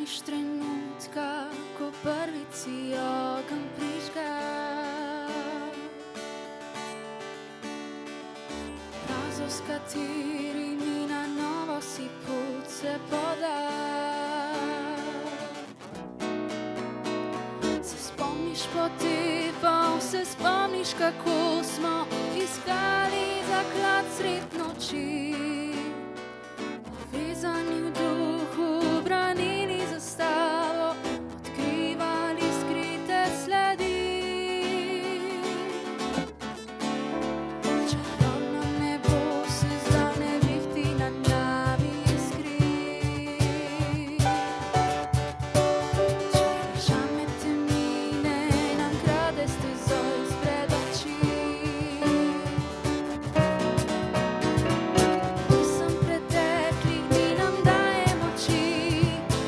spomniš trenutka, ko prvič si ogenj prižgal? Razlog, s katerimi na novo si pot se podal. Se spomniš potepov, se spomniš, kako smo iskali zaklad sred noči. Povezani v duhu, branili zastavo, odkrivali skrite sledi. Čarobno nebo se zdaj ne vihti nad nami iskri. Čaražame temnine nam krade stezo izpred oči. Pesem preteklih dni nam daje moči,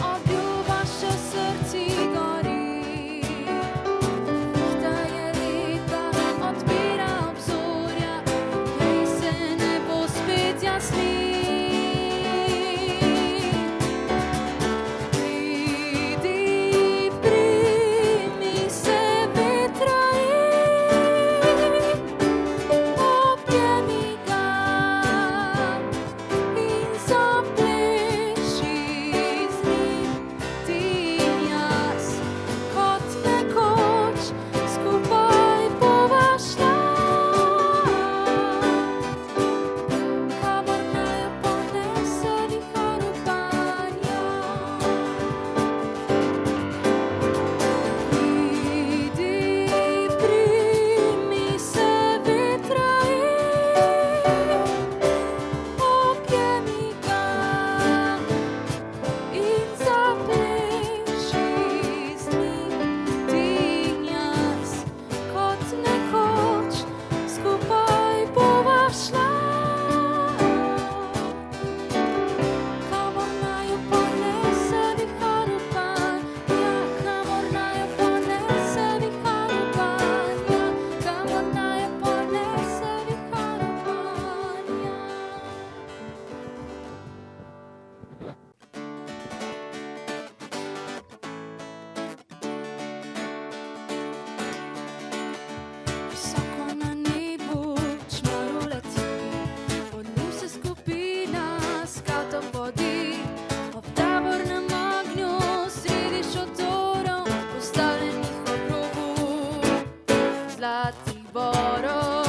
obljuba še v srci gori. Vihta je lepa, odpira obzorja, kaj se nebo spet jasni. Pridi, primi se vetra objemi ga in zapleši z njim. Ti in jaz, kot nekoč, skupaj bova šla, kamor naju ponese vihar upanja. Pridi, primi se vetra objemi ga in zapleši z njim. Ti in jaz, kot nekoč, skupaj bova šla, kamor naju ponese vihar upanja, kamor naju ponese vihar upanja, kamor naju ponese vihar upanja. Visoko na nebu čmaru leti, pod njim se skupina skavtov vodi. Ob tabornem ognju sredi šotorov, postavljenih ob robu zlatih borov.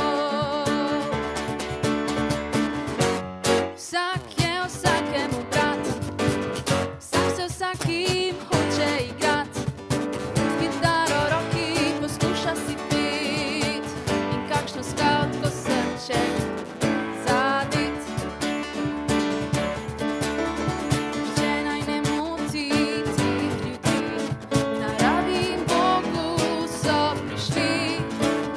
Vsak je vsakemu brat, vsak se vsakim hoče igrat. Z kitaro v roki poskuša si pet in kakšno skavtko srček zadit. Nihče naj ne moti teh ljudi, v naravi in Bogu so prišli,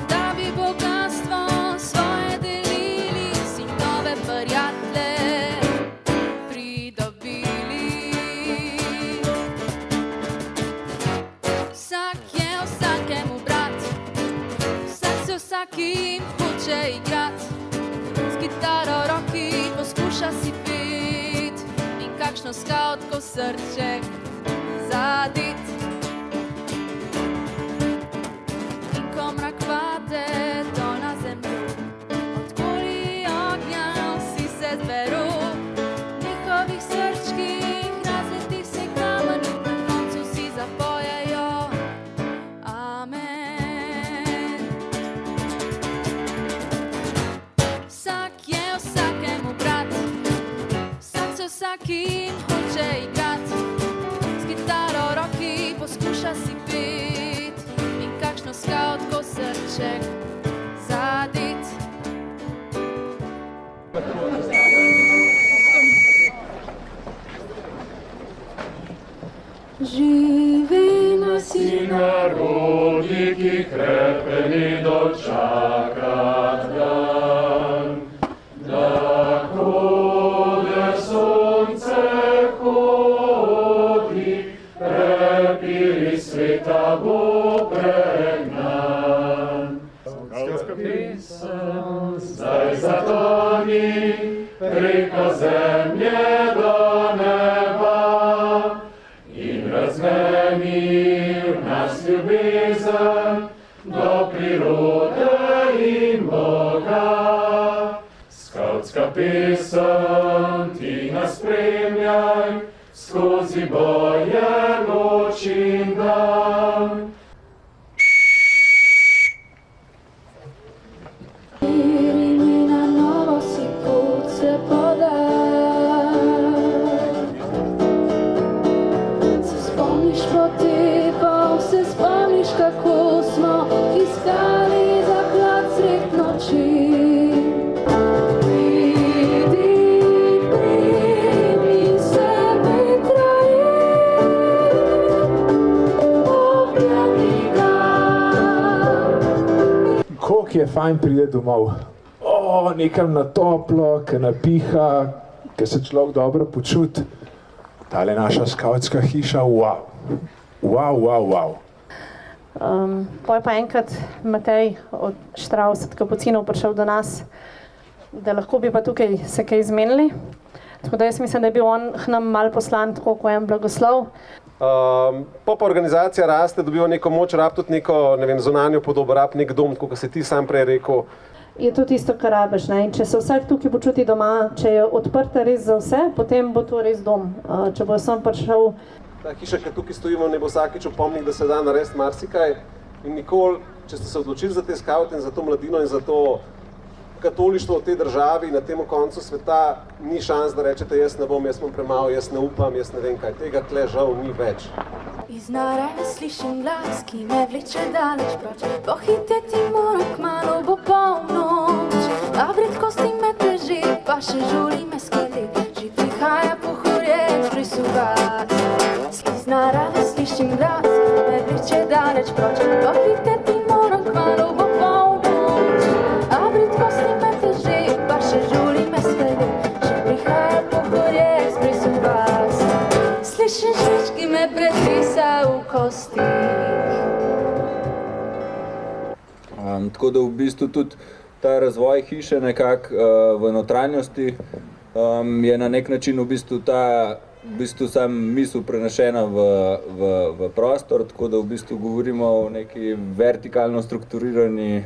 da bi bogastvo svoje delili, si nove prijatelje pridobili. Vsak je vsakemu brat, vsak se vsakim hoče igrat. Z kitaro v roki poskuša si pet in kakšno skavtko srček zadit. In ko mrak pade dol na zemljo, okoli ognja vsi se zberu. V njihovih srčkih razleti se kamen, na koncu vsi zapojejo amen. Vsak je vsakemu brat, vsak se vsakim hoče igrat. Z kitaro v roki poskuša si pet in kakšno skavtko srček zadit. Živi nas Vsi narodi, ki krepeni dočakat dan, da kode sonce hodi, prepiri sveta bo pregnan. Skavtska pesem zdaj zatoni, preko zemlje do neba in pesem, ti nas spremljaj, skozi boje noč in dan. Kako smo iskali zaklad sred noči. Primi se vetraji, objemi ga. Koliko je fajn pride domov. Nekam na toplo, ki napiha, ki se človek dobro počuti. Tale naša skavtska hiša, wow. Poj pa enkrat Matej od Štravs od Kapucinov prišel do nas, da lahko bi pa tukaj se kaj izmenili. Tako da jaz mislim, da je bil on k nam malo poslan, tako kot en blagoslov. Pop organizacija raste, dobijo neko moč, rab tudi neko, ne vem, zunanjo podobo, rab nek dom, tako kot si ti sam prej rekel. Je to tisto, kar rabiš, ne? In če se vsak tukaj počuti doma, če je odprta res za vse, potem bo to res dom. Če bo sem prišel. Ta hiša, ki tukaj stojimo, ne bo vsakič opomnik, da se da narediti marsikaj. In nikoli, če ste se odločili za te skavte in za to mladino in za to katolištvo v tej državi na tem koncu sveta, ni šans, da rečete, jaz ne bom, jaz bom premalo, jaz ne upam, jaz ne vem kaj. Tega tle žal ni več. Iz narave slišim glas, ki me vleče daleč proč. Pohiteti moram, kmalu bo polnoč. A v redkosti me teži, pa še žuli me skrbi. Že prihaja pohorjec prisuvat. Iz narave slišim glas, ki me vleče daleč proč. Pohiteti moram, kmalu bo polnoč. A v redkosti me teži, pa še žuli me skrbi. Že prihaja pohorjec prisuvat. Slišim žvič, ki me pretrisa v kostih. Tako da v bistvu tudi ta razvoj hiše nekako v notranjosti je na nek način v bistvu sam misel prenašena v prostor, tako da v bistvu govorimo o neki vertikalno strukturirani,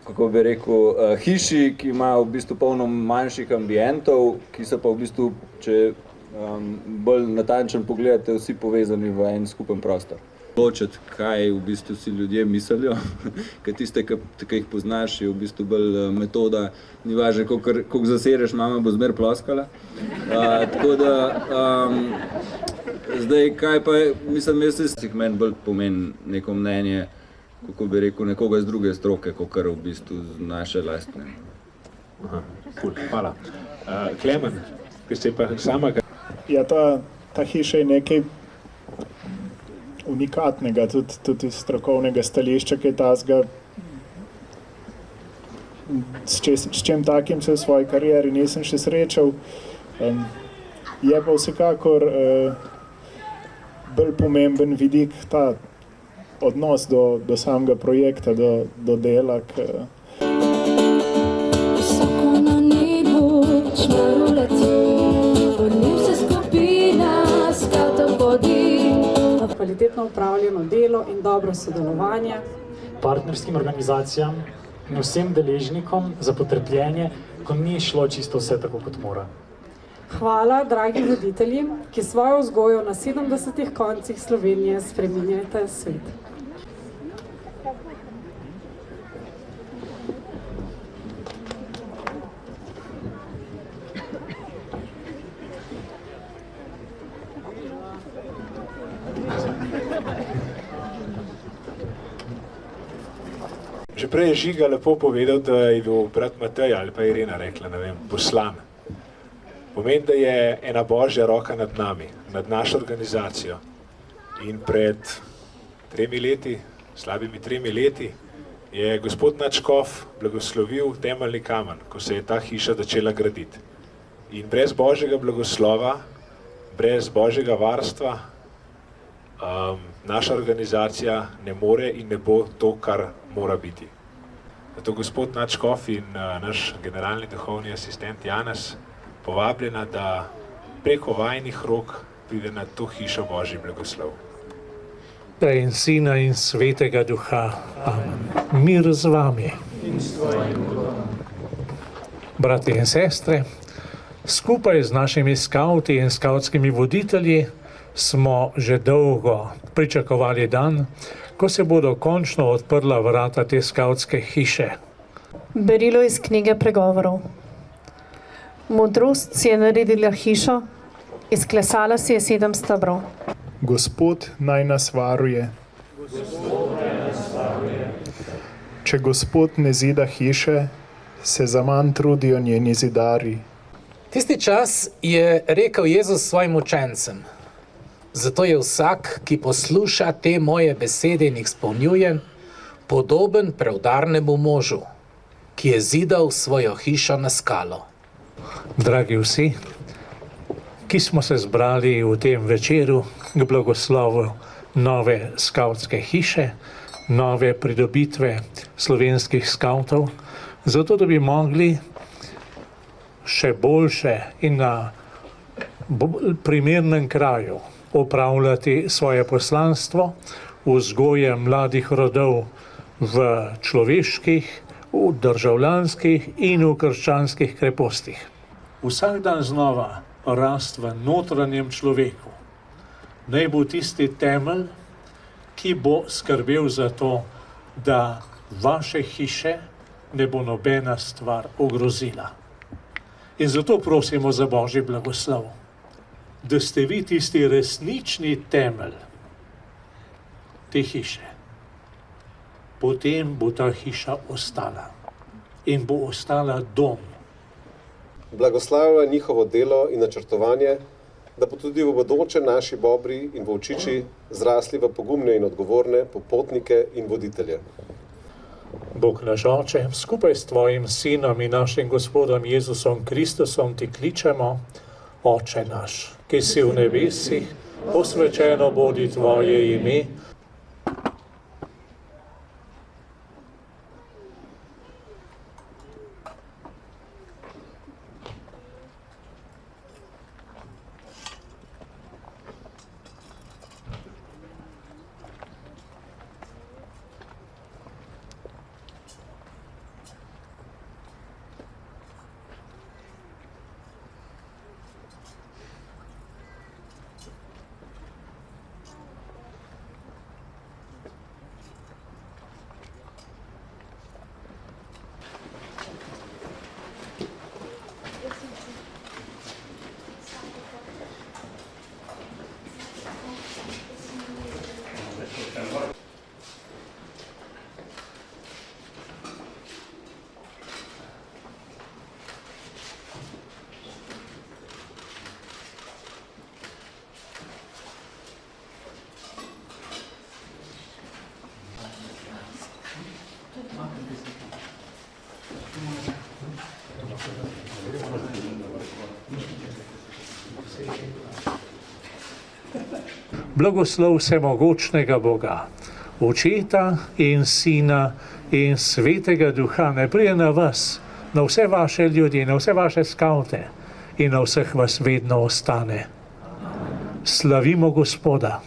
kako bi rekel, hiši, ki ima v bistvu polno manjših ambientov, ki so pa v bistvu, če bolj natančen pogledate, vsi povezani v en skupen prostor. Odločiti, kaj v bistvu si ljudje mislijo, ker tiste, ki jih poznaš, je v bistvu bolj metoda, ni važno, koliko zasereš, mama bo zmer ploskala. Tako da, zdaj, kaj pa, mislim, jaz meni bolj pomeni neko mnenje, kako bi rekel, nekoga z druge stroke, kakor v bistvu z naše lastne. Hvala. Klemen, ki ste pa sama... Ja, ta hiša je nekaj unikatnega, tudi iz strokovnega stališča, kaj tazga. S čem takim se v svoji karieri nisem še srečal. Je pa vsekakor bolj pomemben vidik ta odnos do samega projekta, do dela. Visoko na nebu čmaru leti, pod njim se skupina skavtov vodi. Kvalitetno upravljeno delo in dobro sodelovanje partnerskim organizacijam in vsem deležnikom za potrpljenje, ko ni šlo čisto vse tako, kot mora. Hvala, dragi voditelji, ki svojo vzgojo na 70 koncih Slovenije spreminjate svet. Že prej je Žiga lepo povedal, da je bil brat Matej ali pa Irena rekla, ne vem, poslan. Pomeni, da je ena božja roka nad nami, nad našo organizacijo. In pred slabimi 3 leti, je gospod nadškof blagoslovil temeljni kamen, ko se je ta hiša začela graditi. In brez božjega blagoslova, brez božjega varstva, naša organizacija ne more in ne bo to, kar mora biti. Zato gospod nadškof in naš generalni duhovni asistent Janez povabljena, da preko vajnih rok pride na to hišo božji blagoslov. In Sina in Svetega Duha. Amen. Mir z vami. Bratje in sestre, skupaj z našimi skavti in skavtskimi voditelji smo že dolgo pričakovali dan, ko se bodo končno odprla vrata te skavtske hiše. Berilo iz knjige pregovorov. Modrost si je naredila hišo, izklesala si je 7 stebrov. Gospod naj nas varuje. Če Gospod ne zida hiše, se zaman trudijo njeni zidari. Tisti čas je rekel Jezus svojim učencem: zato je vsak, ki posluša te moje besede in jih izpolnjuje, podoben preudarnemu možu, ki je zidal svojo hišo na skalo. Dragi vsi, ki smo se zbrali v tem večeru k blagoslovu nove skavtske hiše, nove pridobitve slovenskih skavtov, zato da bi mogli še boljše in na primernem kraju opravljati svoje poslanstvo vzgoje mladih rodov v človeških, v državljanskih in v krščanskih krepostih. Vsak dan znova rast v notranjem človeku. Naj bo tisti temelj, ki bo skrbel za to, da vaše hiše ne bo nobena stvar ogrozila. In zato prosimo za Božji blagoslov, da ste vi tisti resnični temelj te hiše. Potem bo ta hiša ostala in bo ostala dom. Blagoslavlja njihovo delo in načrtovanje, da bo tudi v bodoče naši bobri in volčiči zrasli v pogumne in odgovorne popotnike in voditelje. Bog naš Oče, skupaj s Tvojim Sinom in našim Gospodom Jezusom Kristusom ti kličemo: Oče naš, ki si v nebesih, posvečeno bodi Tvoje ime. Blagoslov vsemogočnega Boga, Očeta in Sina in Svetega Duha, naj pride na vas, na vse vaše ljudi, na vse vaše skavte in na vseh vas vedno ostane. Slavimo Gospoda.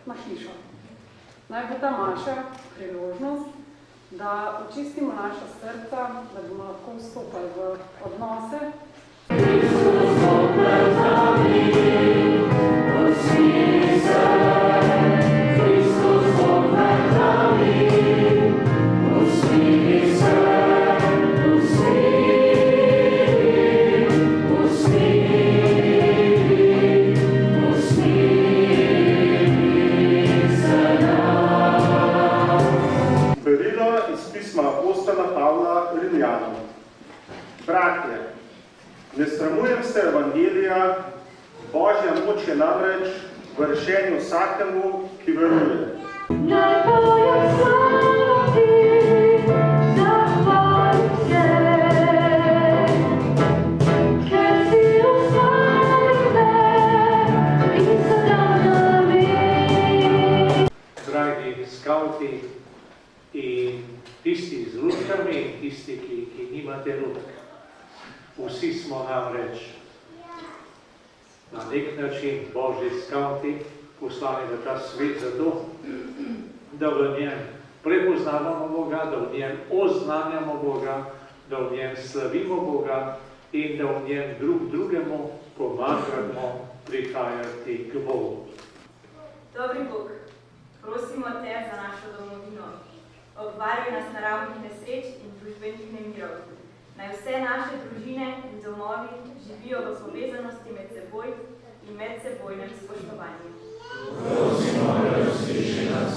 Na hišo. Naj bo ta maša priložnost, da očistimo naša srca, da bomo lahko vstopali v odnose. Apóstola Pavla Rimljanom. Bratje, Ne sramujem se evangelija, Božja moč je namreč v rešenju vsakemu, ki veruje. Dragi skavti in tisti z rutkami, tisti, ki nimate rutk. Vsi smo namreč na nek način Božji skavti, poslani v ta svet zato, da v njem prepoznavamo Boga, da v njem oznanjamo Boga, da v njem slavimo Boga in da v njem drugemu pomagamo prihajati k Bogu. Dobri Bog, prosimo Te za našo domovino. Obvarjuj nas naravnih nesreč in družbenih nemirov. Naj vse naše družine in domovi živijo v povezanosti med seboj in medsebojnem spoštovanju. Prosimo, da usliši nas.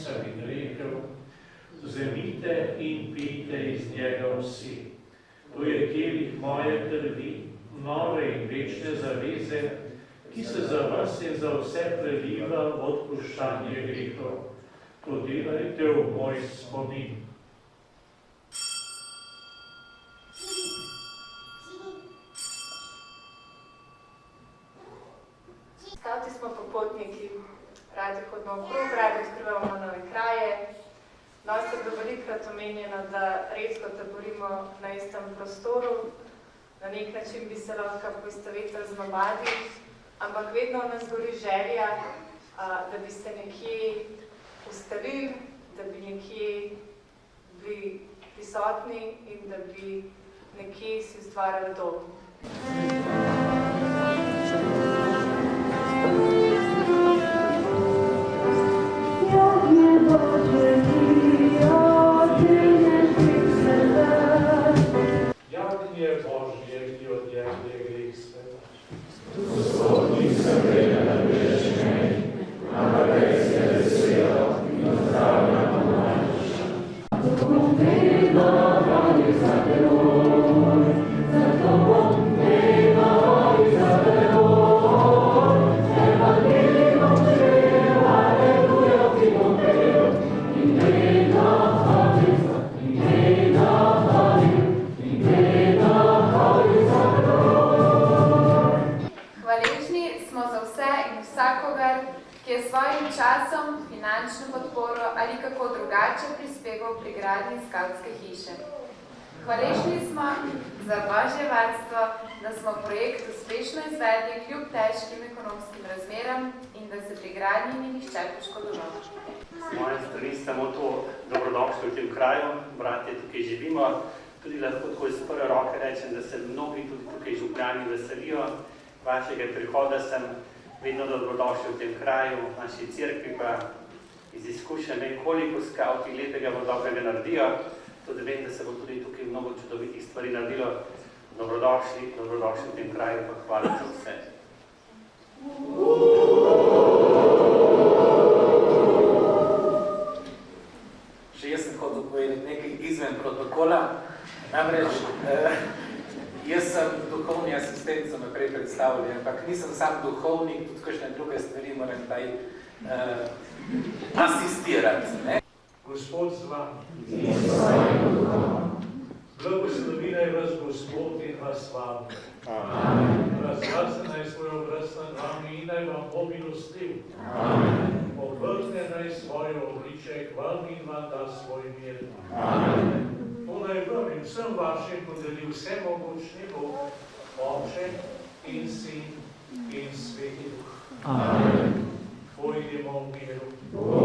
In rekel, vzemite in pijte iz njega vsi. To je kelih moje krvi, nove in večne zaveze, ki se za vas in za vse preliva v odpuščanje grehov. To delajte v moj spomin. Skavti smo popotniki. Radi hodimo okrog, radi odkrivamo nove kraje. Nas je bilo velikokrat omenjeno, da redko taborimo na istem prostoru. Na nek način bi se lahko poistovetili z nomadi, ampak vedno v nas gori želja, da bi se nekje ustalili, da bi nekje bili prisotni in da bi nekje si ustvarjali dom. Jagnje Božje, ki odjemlje greh sveta. Gospod ni se vrede na grešnej, ampak res je veselo in odpravlja pomališa. Bom vedno volil za Teboj, zato bom vedno volil za Teboj. Evangelij bom žel, alelujo ti bom pel, in vedno volil za ki je svojim časom, finančno podporo ali kako drugače prispeval pri gradnji skavtske hiše. Hvaležni smo za Božje varstvo, da smo projekt uspešno izvedli kljub težkim ekonomskim razmeram in da se pri gradnji ni nihče poškodoval. Z moje strani samo to, dobrodošli v tem kraju, bratje, tukaj živimo. Tudi lahko tako iz prve roke rečem, da se mnogi tudi tukaj župljani veselijo vašega prihoda sem. Vedno dobrodošli v tem kraju, v naši cerkvi pa iz izkušenj, koliko skavti lepega bo dobrega naredijo. Tudi vem, da se bo tudi tukaj mnogo čudovitih stvari naredilo. Dobrodošli v tem kraju, pa hvala za vse. Še jaz sem hotel povedati nekaj izven protokola. Namreč, jaz sem duhovni asistent, so me prej predstavili, ampak nisem sam duhovnik, tudi kakšne druge stvari moram taj asistirati. Ne? Gospod z vami. Blagoslovi naj vas Gospod in vas vami. Razglasi naj svoj obraz nad vami in naj vam bo milostiv. Obrne naj svoje obličje k vam in vam da svoj mir. To naj vam in vsem vašim podeli vsemogočni Bog, Oče in Sin in Sveti Duh. Amen. Pojdimo v miru.